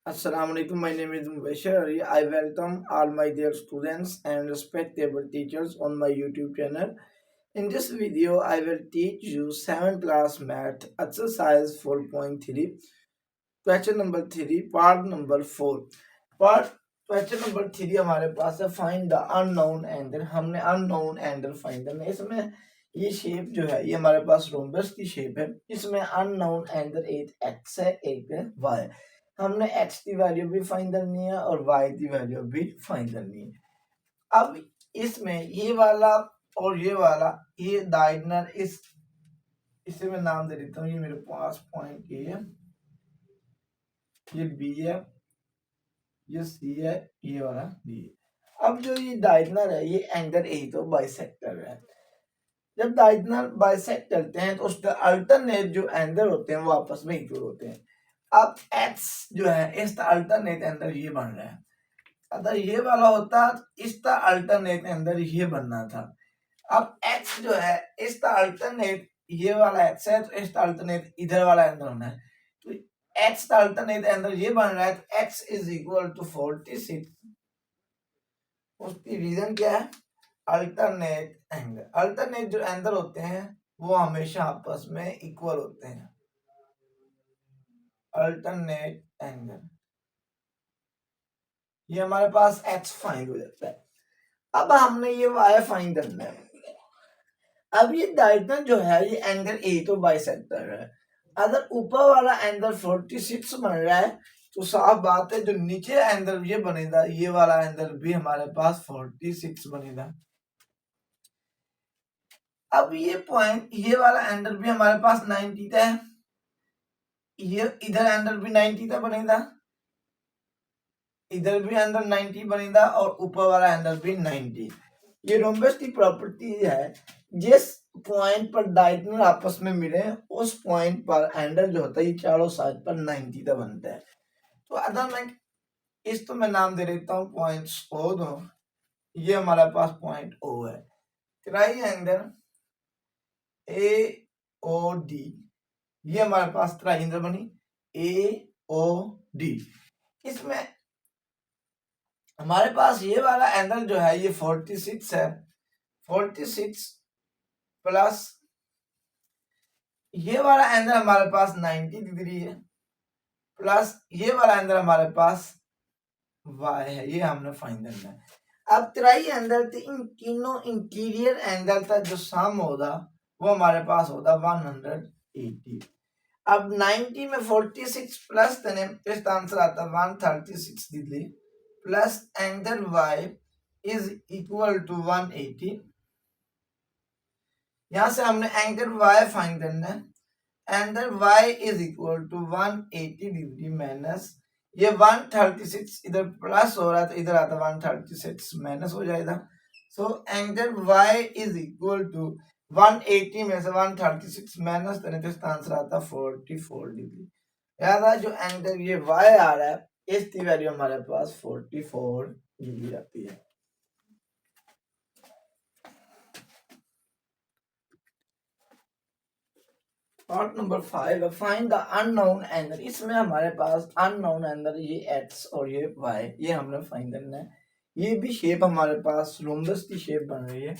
Assalamu alaikum. My name is Mubashir. I welcome all my dear students and respectable teachers on my YouTube channel. In this video, I will teach you 7th class math exercise 4.3, question number 3, part number 4. Part question number 3 हमारे पास है find the unknown angle. हमने unknown angle find करना है। इसमें ये shape जो है ये हमारे पास रोम्बस की शेप है। इसमें unknown angle एक x है एक है y है। हमने x की वैल्यू भी फाइंड करनी है और y की वैल्यू भी फाइंड करनी है। अब इसमें ये वाला और ये वाला ये डायगोनल इसे मैं नाम दे देता हूँ। ये मेरे पास पॉइंट ए है, ये बी है, ये सी है, ये वाला डी है। अब जो ये डायगोनल है ये एंगल ए तो बाइसेक्टर है। जब डायगोनल बाइसेक्ट करते हैं तो उसके अल्टरनेट जो एंगल होते हैं वो आपस में इक्वल होते हैं। अब x जो है इसका अल्टरनेट एंगल ये बन रहा है। अगर ये वाला होता इसका अल्टरनेट एंगल ये बनना था। अब x जो है इसका अल्टरनेट ये वाला x है तो इसका अल्टरनेट इधर वाला एंगल होना है। तो x का अल्टरनेट एंगल ये बन रहा है तो x इज इक्वल टू 46। उसकी रीजन क्या है? Alternate angle. अल्टरनेट जो एंगल होते हैं वो हमेशा आपस में इक्वल होते हैं। अल्टरनेट एंगल ये हमारे पास x फाइंड हो जाता है। अब हमने ये y फाइंड करना है। अब ये डायगोनल जो है ये एंगल ए तो बाइसेक्टर है। अगर ऊपर वाला एंगल 46 बन रहा है तो साफ बात है जो नीचे एंगल ये बनेगा ये वाला एंगल भी हमारे पास 46 बनेगा। अब ये पॉइंट ये वाला एंगल भी हमारे पास 90 है, ये इधर एंगल भी 90 बनेगा, इधर भी एंगल 90 बनेगा और ऊपर वाला एंगल भी 90। ये रोम्बस की प्रॉपर्टी है जिस पॉइंट पर डायगोनल आपस में मिले उस पॉइंट पर एंगल जो होता है ये चारों साइड पर 90 का बनता है। तो अगर मैं नाम दे देता हूँ पॉइंट ओ दो। ये हमारा पास पॉइंट ओ है। ट्राइएंगल ए ओ डी ये हमारे पास ट्राइएंगल बनी ए ओ डी। इसमें हमारे पास ये वाला एंगल जो है ये 46 है। 46 प्लस ये वाला एंगल हमारे पास 90 डिग्री है प्लस ये वाला एंगल हमारे पास y है। ये हमने फाइंड करना है। अब ट्राइएंगल के इन तीनों इंटीरियर एंगल का जो सम होगा वो हमारे पास होगा 180। अब 90 में 46 प्लस करने तो इसका आंसर आता है 136 degree plus angle y is equal to 180। यहां से हमने एंगल y फाइंड करना है। Angle y is equal to 180 degree minus ये 136 इधर प्लस हो रहा है तो इधर आता 136 माइनस हो जाएगा। So angle y is equal to 180 में से 136 माइनस करें तो इसका आंसर आता 44 डिग्री। याद जो एंगल ये y आ रहा है इसकी वैल्यू हमारे पास 44 डिग्री आती है। Part number 5 find the unknown angle. इसमें हमारे पास अननोन एंगल ये x और ये y ये हमने फाइंड करना है। ये भी शेप हमारे पास रोम्बस की शेप बन रही है।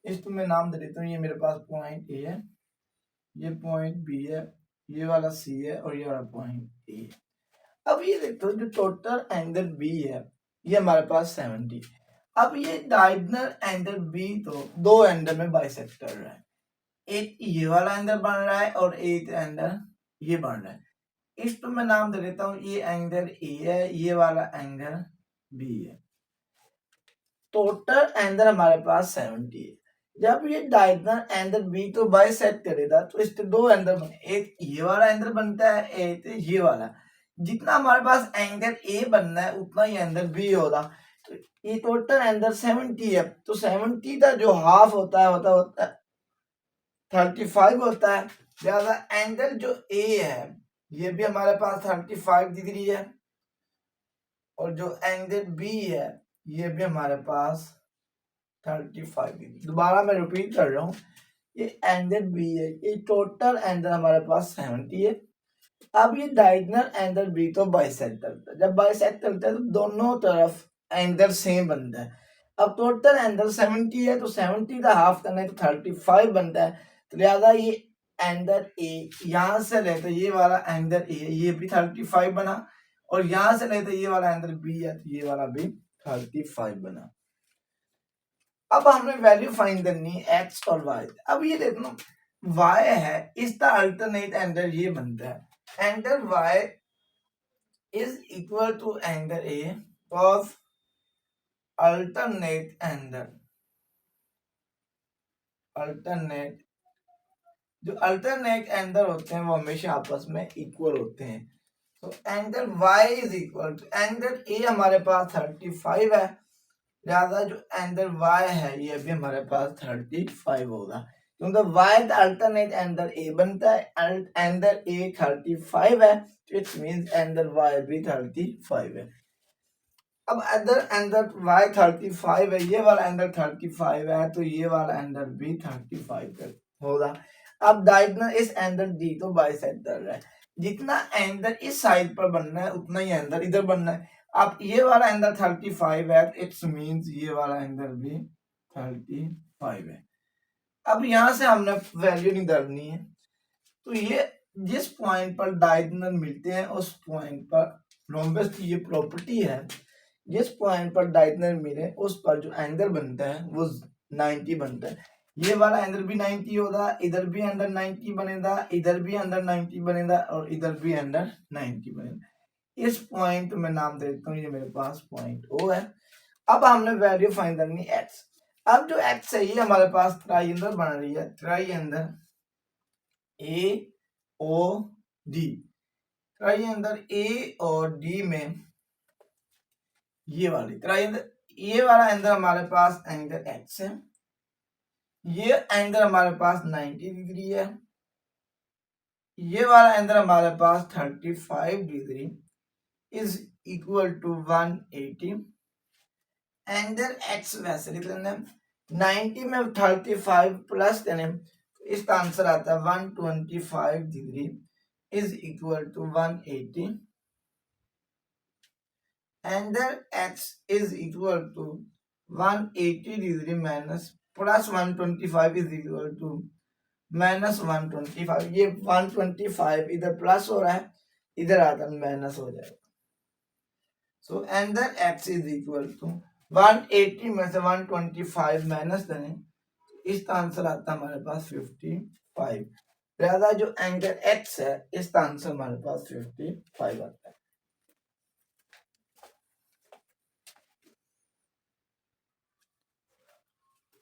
इसको मैं नाम दे देता हूँ। ये मेरे पास पॉइंट ए है, ये पॉइंट बी है, ये वाला सी है और ये वाला पॉइंट ए है। अब ये देखो जो टोटल एंगल बी है ये हमारे पास 70। अब ये डायगोनल एंगल बी तो दो एंगल में बाइसेक्ट कर रहा है। एक ये वाला एंगल बन रहा है और एक एंगल ये बन रहा है। इसको मैं नाम दे देता हूँ। ये एंगल ए है, ये वाला एंगल बी है। टोटल एंगल हमारे पास 70 है। जब ये डायगोनल एंगल बी तो बाइसेक्ट करेगा तो इसके दो एंगल बने, एक ये वाला एंगल बनता है एक ये वाला। जितना हमारे पास एंगल ए बनना है उतना ही एंगल बी होगा। तो ये टोटल एंगल 70 है तो 70 का जो हाफ होता है 35 होता है। ज्यादा एंगल जो ए है ये भी हमारे पास 35 डिग्री है और जो एंगल बी है ये भी हमारे पास 35 डिग्री। दोबारा मैं रिपीट कर रहा हूँ। ये एंगल बी है, ये टोटल एंगल हमारे पास 70 है अब ये डायगोनल एंगल बी तो बाइसेक्टर था, जब बाइसेक्टर होता है तो दोनों तरफ एंगल सेम बनता है। अब टोटल एंगल 70 है तो 70 का हाफ करना है तो 35 बनता है। तो लिहाजा ये एंगल ए यहाँ से लेते ये वाला एंगल ए ये भी 35 बना, और यहाँ से लेते ये वाला एंगल बी है तो ये वाला भी 35 बना। अब हमें वैल्यू फाइंड करनी है एक्स और वाई। अब ये देखना वाई है, इसका अल्टरनेट एंगल ये बनता है angle y is equal to angle A cos alternate angle, alternate जो अल्टरनेट एंगल होते हैं वो हमेशा आपस में इक्वल होते हैं। तो angle y is equal to angle A हमारे पास 35 है, लिहाजा जो एंगल y है ये भी हमारे पास 35 होगा, क्योंकि y का अल्टरनेट एंगल A बनता है, एंगल A 35 है तो इट मींस एंगल y भी 35 है। अब अदर एंगल y 35 है, ये वाला एंगल 35 है तो ये वाला एंगल भी 35 होगा। अब डायगोनल इस एंगल डी तो बाइसेक्टर है, जितना एंगल इस साइड पर बनना है उतना ही एंगल इधर बनना है। अब ये वाला एंगल 35 है तो इट्स मींस ये वाला एंगल भी 35 है। अब यहां से हमने वैल्यू निकालनी है, तो ये जिस पॉइंट पर डायगोनल मिलते हैं उस पॉइंट पर रोम्बस की ये प्रॉपर्टी है, जिस पॉइंट पर डायगोनल मिले उस पर जो एंगल बनता है वो 90 बनता है। ये वाला एंगल भी 90 होगा, इधर भी एंगल 90 बनेगा, इधर भी एंगल 90 बनेगा और इधर भी एंगल 90 बनेगा। इस पॉइंट में नाम देता हूँ, ये मेरे पास पॉइंट ओ है। अब हमने वैल्यू फाइंड करनी एक्स। अब जो एक्स है ये हमारे पास ट्राइंगल बन रही है, triangle A O D, triangle A और डी में ये वाली ट्राइंगल, ये वाला एंगल हमारे पास एंगल एक्स है, ये एंगल हमारे पास 90 डिग्री है, ये वाला एंगल हमारे पास 35 degree is equal to 180। Angle x वैसे लिख लेना, 90 में 35 प्लस करें तो इसका आंसर आता है 125 degree is equal to 180। Angle x is equal to 180 degree minus plus 125 is equal to minus 125। ये 125 इधर प्लस हो रहा है, इधर आता है माइनस हो जाएगा। So angle x is equal to 180 में से 125 माइनस करें, इसका आंसर आता है हमारे पास 55। लिहाजा जो एंगल एक्स है इसका आंसर हमारे पास 55 आता है।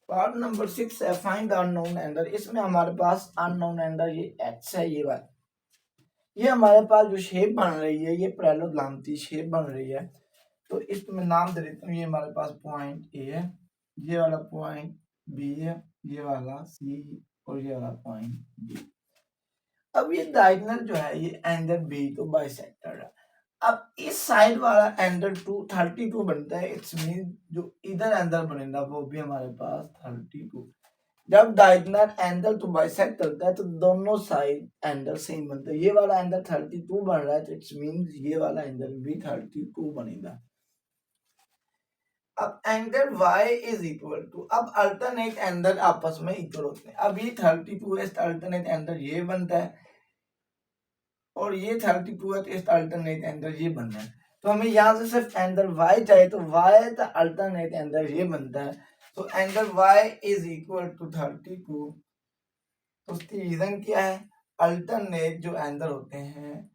पार्ट नंबर 6 है फाइंड द अननोन एंगल। इसमें हमारे पास अननोन एंगल ये एक्स है, ये बात, ये हमारे पास जो शेप बन रही है ये पैरेललोग्राम शेप बन रही है, तो इसमें नाम दे देता हूँ। ये हमारे पास पॉइंट ए है, ये वाला पॉइंट बी है, ये वाला सी और ये वाला पॉइंट डी। अब ये डायगोनल जो है ये एंगल बी तो बाइसेक्टर है। अब इस साइड वाला एंगल 232 बनता है, इट्स मीन जो इधर एंगल बनेगा वो भी हमारे पास 32। जब डायगोनल एंगल तो बाइसेक्ट करता है तो दोनों साइड एंगल सेम बनता है। ये वाला एंगल 32 बन रहा है तो इट्स मीन ये वाला एंगल भी 32 बनेगा। अब angle y is equal to, अब अल्टरनेट एंगल आपस में इक्वल होते हैं। अब ये 32 है, अल्टरनेट एंगल ये बनता है और ये 32 है तो इस अल्टरनेट एंगल ये बनना है। तो हमें यहाँ से सिर्फ एंगल y चाहिए, तो y का अल्टरनेट एंगल ये बनता है। तो angle y is equal to 32। तो उसकी रीजन क्या है, अल्टरनेट जो एंगल होते हैं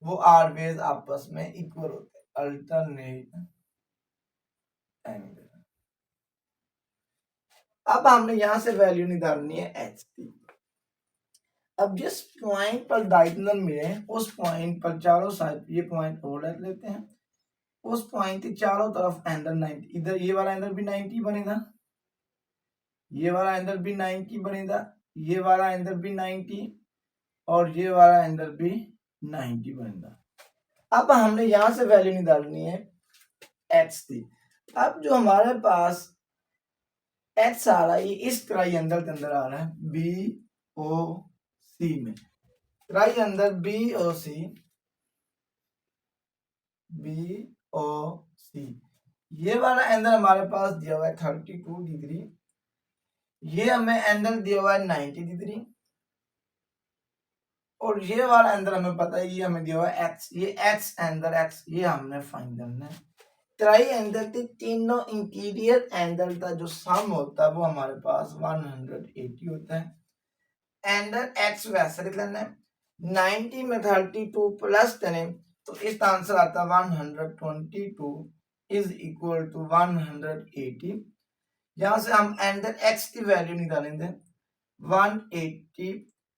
वो ऑलवेज आपस में इक्वल होते हैं, अल्टरनेट एंगल। अब हमने यहां से वैल्यू निकालनी है एच की। अब जिस पॉइंट पर डायगोनल मिले उस पॉइंट पर चारों साइड, ये पॉइंट और रख लेते हैं, उस पॉइंट के चारों तरफ एंगल 90, इधर ये वाला एंगल भी 90 बनेगा, ये वाला एंगल भी 90 बनेगा, ये वाला एंगल भी 90 और ये वाला एंगल भी 90 बनेगा। अब हमने यहां से वैल्यू निकालनी है एक्स की। अब जो हमारे पास एक्स आ रहा है ये इस ट्राइंगल के अंदर आ रहा है बी ओ सी में, ट्राइंगल बी ओ सी, बी ओ सी, ये वाला एंगल हमारे पास दिया हुआ है 32 डिग्री, ये हमें एंगल दिया हुआ है 90 डिग्री, और ये वाला एंगल हमें पता है ये हमें दिया हुआ है एक्स, ये एक्स एंगल एक्स ये हमने फाइंड करना है। ट्राई एंगल के तीनों इंटीरियर एंगल का जो सम होता है वो हमारे पास 180 होता है। एंगल एक्स वैसे लिख लेना है, 90 में 32 प्लस करें तो इसका आंसर आता है 122 इज इक्वल टू 180। यहां से हम एंगल एक्स की वैल्यू निकालेंगे 180,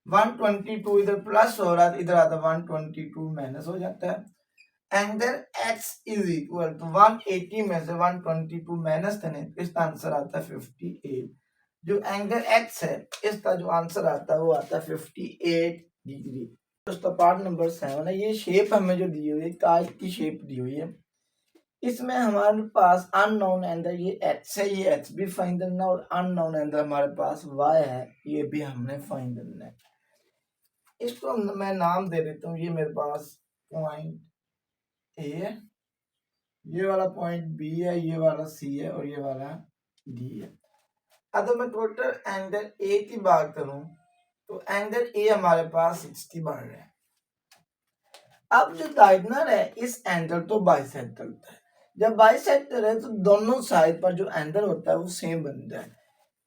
122 इधर प्लस हो रहा है इधर आता 122 माइनस हो जाता है। Angle x is equal to 180 में से 122 माइनस करें तो इसका आंसर आता है 58। जो एंगल x है इसका जो आंसर आता है वो आता है 58 डिग्री। दोस्तों पार्ट नंबर 7 है, ये शेप हमें जो दी हुई है काट की शेप दी हुई है, इसमें हमारे पास अननोन एंगल ये x है, ये x भी फाइंड करना है, और अननोन एंगल हमारे पास y है ये भी हमने फाइंड करना है। इसको मैं नाम दे देता हूँ, ये मेरे पास पॉइंट ए है, ये वाला पॉइंट बी है, ये वाला सी है और ये वाला डी है। अगर मैं टोटल एंगल ए की बात करूं तो एंगल ए हमारे पास 60 बन रहा है। अब जो डायगोनल है इस एंगल तो बाइसेक्टर है, जब बाइसेक्टर है तो दोनों साइड पर जो एंगल होता है वो सेम बनता है।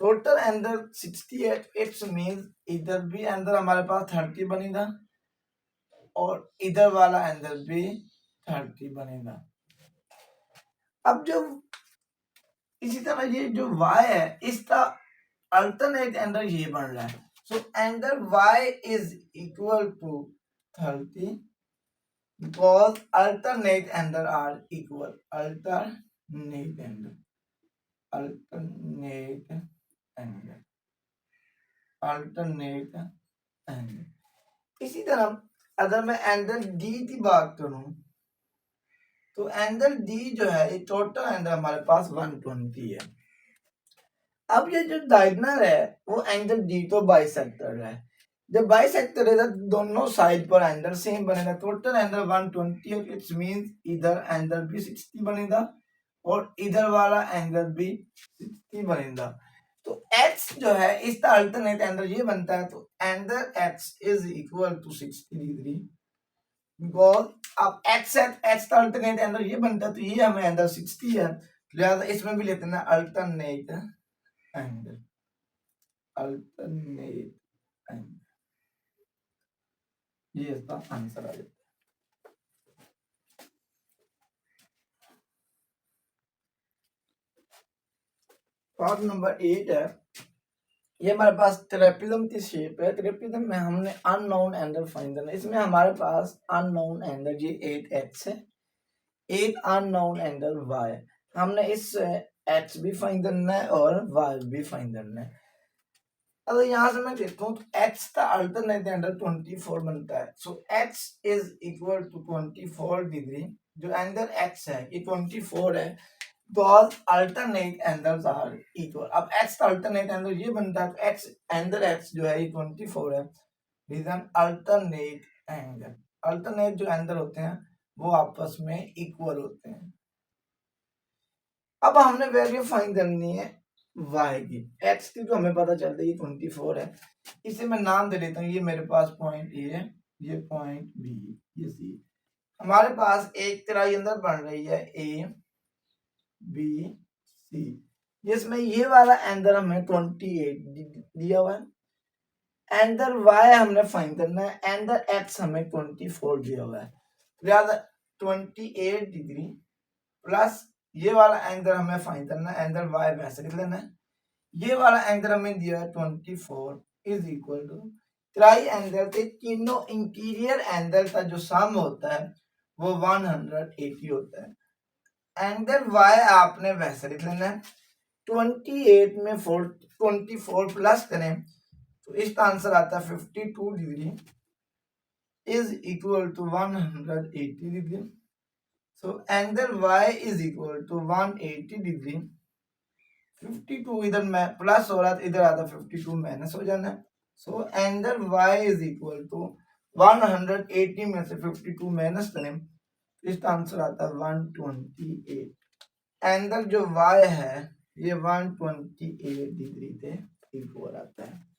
टोटल एंगल 60 है, इट्स मींस इधर भी एंगल हमारे पास 30 बनेगा और इधर वाला एंगल भी 30 बनेगा। अब जो इसी तरह ये जो y है इसका अल्टरनेट एंगल ये बन रहा है, so angle y is equal to 30 because alternate angle are equal, alternate angle, alternate angle, alternate angle। इसी तरह अगर मैं एंगल D की बात करूं तो एंगल D जो है ये टोटल एंगल हमारे पास 120 है। अब ये जो डायगोनल है वो एंगल डी तो बाइसेक्टर है, जब बाइसेक्टर है तो दोनों साइड पर एंगल सेम बनेगा, टोटल एंगल 120 है, इट्स मींस इधर एंगल भी 60 बनेगा और इधर वाला एंगल भी 60 बनेगा। तो x जो है इसका अल्टरनेट एंगल ये बनता है, तो angle x is equal to 60 degree, because अब x है x का अल्टरनेट एंगल ये बनता है तो ये हमें एंगल 60 है, लिहाजा इसमें भी लेते हैं अल्टरनेट एंगल, अल्टरनेट एंगल, ये इसका आंसर आ जाता है। पार्ट नंबर 8 है, ये हमारे पास ट्रेपेजम की शेप है। ट्रेपेजम में हमने अननोन एंगल फाइंड करना है, इसमें हमारे पास अननोन एंगल ये 8x है, एक अननोन एंगल y, हमने इस x भी फाइंड करना है और y भी फाइंड करना है। अगर यहाँ से मैं देखता हूँ तो x का अल्टरनेट एंगल 24 बनता है, so x is equal to 24 degree, जो एंगल x है ये 24 है, because alternate angles are equal। अब x का अल्टरनेट एंगल ये बनता है तो x एंगल x जो है ये 24 है, रीजन अल्टरनेट एंगल, अल्टरनेट जो एंगल होते हैं वो आपस में इक्वल होते हैं। अब हमने वैल्यू फाइंड करनी है y की, x की तो हमें पता चलता है ये 24 है, इसे मैं नाम दे देता हूँ, ये मेरे पास पॉइंट ए है, ये पॉइंट बी, ये सी। हमारे पास एक ट्रायंगल बन रही है ए बी सी, जिसमें ये वाला एंगल हमें 28 दिया हुआ है, एंगल y हमने फाइंड करना है, एंगल x हमें 24 दिया हुआ है, लिहाजा 28 डिग्री प्लस ये वाला एंगल हमें फाइंड करना है, एंगल y वैसे लिख लेना है, ये वाला एंगल हमें दिया है 24 is equal to triangle के तीनों इंटीरियर एंगल का जो सम होता है वो 180 होता है। एंगल y आपने वैसे लिख लेना है, 28 में 24 प्लस करें तो इसका आंसर आता है 52 degree is equal to 180 degree. So angle y is equal to 180 degree, 52 इधर में प्लस हो रहा था इधर आता 52 माइनस हो जाना है, so angle y is equal to 180 में से 52 माइनस करें, इसका आंसर आता है 128। एंगल जो y है ये 128 डिग्री पे इक्वल आता है।